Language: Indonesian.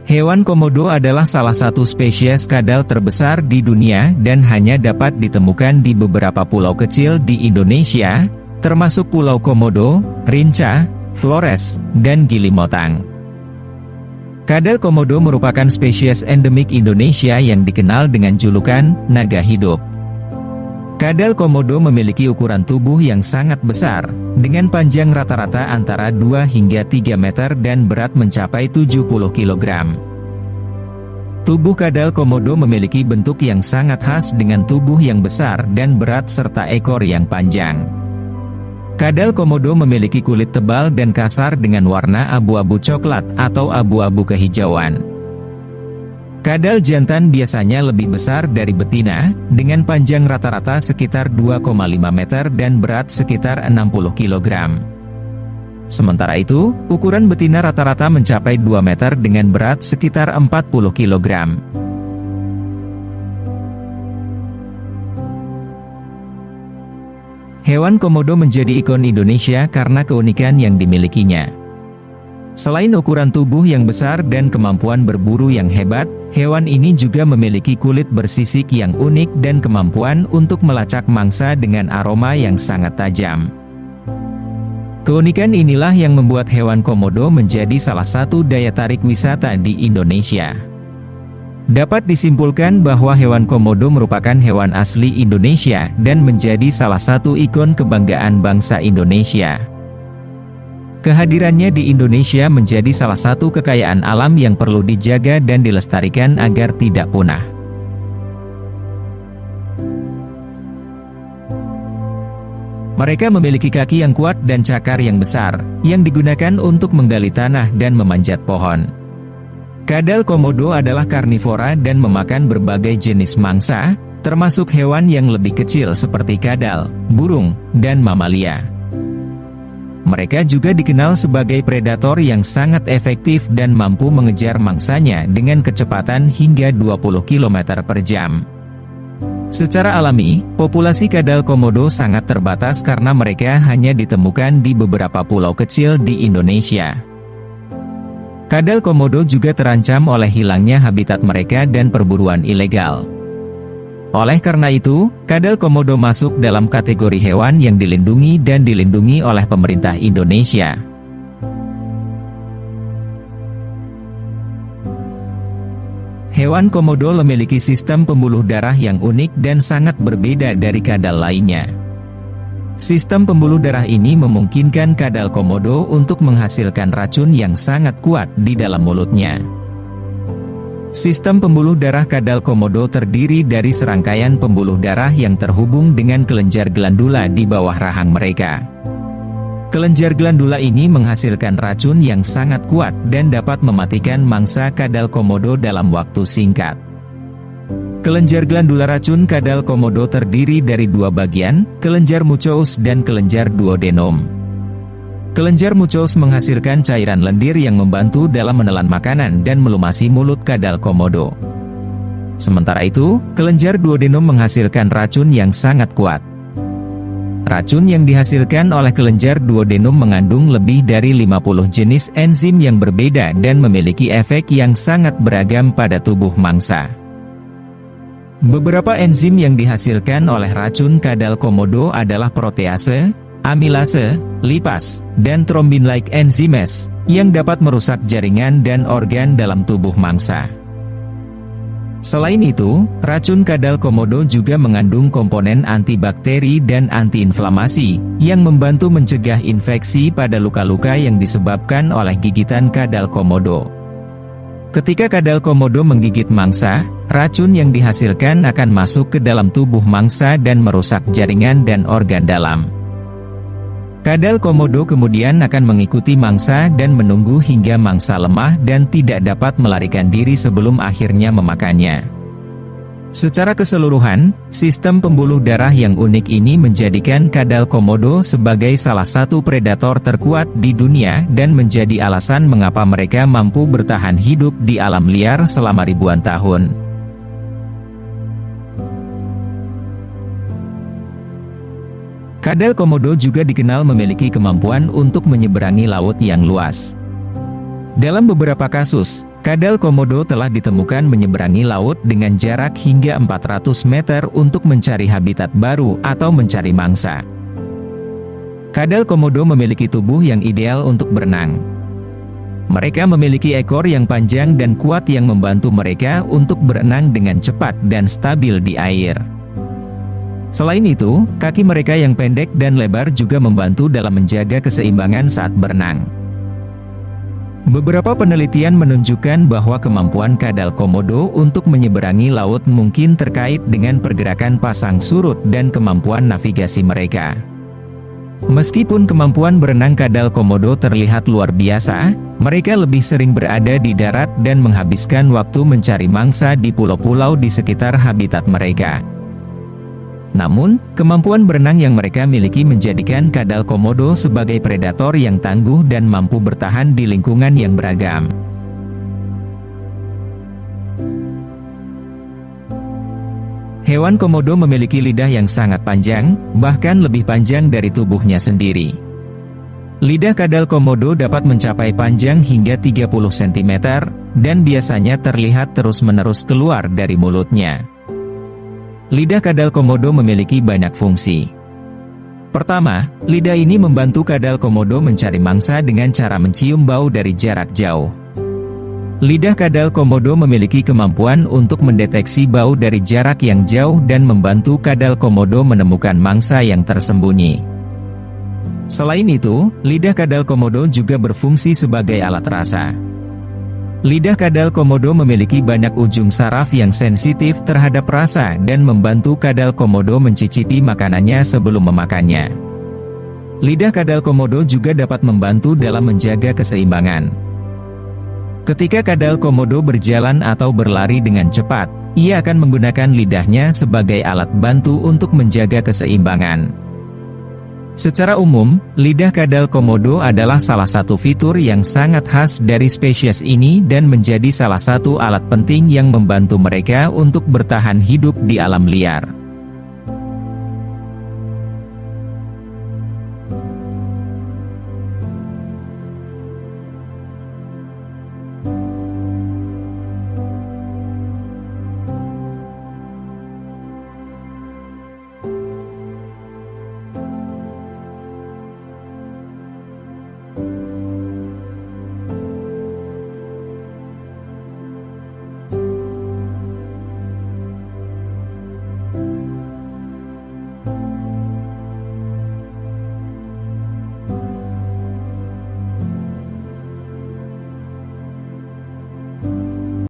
Hewan komodo adalah salah satu spesies kadal terbesar di dunia dan hanya dapat ditemukan di beberapa pulau kecil di Indonesia, termasuk Pulau Komodo, Rinca, Flores, dan Gili Motang. Kadal komodo merupakan spesies endemik Indonesia yang dikenal dengan julukan naga hidup. Kadal komodo memiliki ukuran tubuh yang sangat besar, dengan panjang rata-rata antara 2 hingga 3 meter dan berat mencapai 70 kg. Tubuh kadal komodo memiliki bentuk yang sangat khas dengan tubuh yang besar dan berat serta ekor yang panjang. Kadal komodo memiliki kulit tebal dan kasar dengan warna abu-abu coklat atau abu-abu kehijauan. Kadal jantan biasanya lebih besar dari betina, dengan panjang rata-rata sekitar 2,5 meter dan berat sekitar 60 kg. Sementara itu, ukuran betina rata-rata mencapai 2 meter dengan berat sekitar 40 kg. Hewan komodo menjadi ikon Indonesia karena keunikan yang dimilikinya. Selain ukuran tubuh yang besar dan kemampuan berburu yang hebat, hewan ini juga memiliki kulit bersisik yang unik dan kemampuan untuk melacak mangsa dengan aroma yang sangat tajam. Keunikan inilah yang membuat hewan komodo menjadi salah satu daya tarik wisata di Indonesia. Dapat disimpulkan bahwa hewan komodo merupakan hewan asli Indonesia dan menjadi salah satu ikon kebanggaan bangsa Indonesia. Kehadirannya di Indonesia menjadi salah satu kekayaan alam yang perlu dijaga dan dilestarikan agar tidak punah. Mereka memiliki kaki yang kuat dan cakar yang besar, yang digunakan untuk menggali tanah dan memanjat pohon. Kadal komodo adalah karnivora dan memakan berbagai jenis mangsa, termasuk hewan yang lebih kecil seperti kadal, burung, dan mamalia. Mereka juga dikenal sebagai predator yang sangat efektif dan mampu mengejar mangsanya dengan kecepatan hingga 20 km per jam. Secara alami, populasi kadal komodo sangat terbatas karena mereka hanya ditemukan di beberapa pulau kecil di Indonesia. Kadal komodo juga terancam oleh hilangnya habitat mereka dan perburuan ilegal. Oleh karena itu, kadal komodo masuk dalam kategori hewan yang dilindungi dan dilindungi oleh pemerintah Indonesia. Hewan komodo memiliki sistem pembuluh darah yang unik dan sangat berbeda dari kadal lainnya. Sistem pembuluh darah ini memungkinkan kadal komodo untuk menghasilkan racun yang sangat kuat di dalam mulutnya. Sistem pembuluh darah kadal komodo terdiri dari serangkaian pembuluh darah yang terhubung dengan kelenjar glandula di bawah rahang mereka. Kelenjar glandula ini menghasilkan racun yang sangat kuat dan dapat mematikan mangsa kadal komodo dalam waktu singkat. Kelenjar glandula racun kadal komodo terdiri dari dua bagian, kelenjar mucous dan kelenjar duodenum. Kelenjar mucous menghasilkan cairan lendir yang membantu dalam menelan makanan dan melumasi mulut kadal komodo. Sementara itu, kelenjar duodenum menghasilkan racun yang sangat kuat. Racun yang dihasilkan oleh kelenjar duodenum mengandung lebih dari 50 jenis enzim yang berbeda dan memiliki efek yang sangat beragam pada tubuh mangsa. Beberapa enzim yang dihasilkan oleh racun kadal komodo adalah protease, amilase, lipase, dan thrombin-like enzymes, yang dapat merusak jaringan dan organ dalam tubuh mangsa. Selain itu, racun kadal komodo juga mengandung komponen antibakteri dan antiinflamasi, yang membantu mencegah infeksi pada luka-luka yang disebabkan oleh gigitan kadal komodo. Ketika kadal komodo menggigit mangsa, racun yang dihasilkan akan masuk ke dalam tubuh mangsa dan merusak jaringan dan organ dalam. Kadal komodo kemudian akan mengikuti mangsa dan menunggu hingga mangsa lemah dan tidak dapat melarikan diri sebelum akhirnya memakannya. Secara keseluruhan, sistem pembuluh darah yang unik ini menjadikan kadal komodo sebagai salah satu predator terkuat di dunia dan menjadi alasan mengapa mereka mampu bertahan hidup di alam liar selama ribuan tahun. Kadal komodo juga dikenal memiliki kemampuan untuk menyeberangi laut yang luas. Dalam beberapa kasus, Kadal komodo telah ditemukan menyeberangi laut dengan jarak hingga 400 meter untuk mencari habitat baru atau mencari mangsa. Kadal komodo memiliki tubuh yang ideal untuk berenang. Mereka memiliki ekor yang panjang dan kuat yang membantu mereka untuk berenang dengan cepat dan stabil di air. Selain itu, kaki mereka yang pendek dan lebar juga membantu dalam menjaga keseimbangan saat berenang. Beberapa penelitian menunjukkan bahwa kemampuan kadal komodo untuk menyeberangi laut mungkin terkait dengan pergerakan pasang surut dan kemampuan navigasi mereka. Meskipun kemampuan berenang kadal komodo terlihat luar biasa, mereka lebih sering berada di darat dan menghabiskan waktu mencari mangsa di pulau-pulau di sekitar habitat mereka. Namun, kemampuan berenang yang mereka miliki menjadikan kadal komodo sebagai predator yang tangguh dan mampu bertahan di lingkungan yang beragam. Hewan komodo memiliki lidah yang sangat panjang, bahkan lebih panjang dari tubuhnya sendiri. Lidah kadal komodo dapat mencapai panjang hingga 30 cm, dan biasanya terlihat terus-menerus keluar dari mulutnya. Lidah kadal komodo memiliki banyak fungsi. Pertama, lidah ini membantu kadal komodo mencari mangsa dengan cara mencium bau dari jarak jauh. Lidah kadal komodo memiliki kemampuan untuk mendeteksi bau dari jarak yang jauh dan membantu kadal komodo menemukan mangsa yang tersembunyi. Selain itu, lidah kadal komodo juga berfungsi sebagai alat rasa. Lidah kadal komodo memiliki banyak ujung saraf yang sensitif terhadap rasa dan membantu kadal komodo mencicipi makanannya sebelum memakannya. Lidah kadal komodo juga dapat membantu dalam menjaga keseimbangan. Ketika kadal komodo berjalan atau berlari dengan cepat, ia akan menggunakan lidahnya sebagai alat bantu untuk menjaga keseimbangan. Secara umum, lidah kadal komodo adalah salah satu fitur yang sangat khas dari spesies ini dan menjadi salah satu alat penting yang membantu mereka untuk bertahan hidup di alam liar.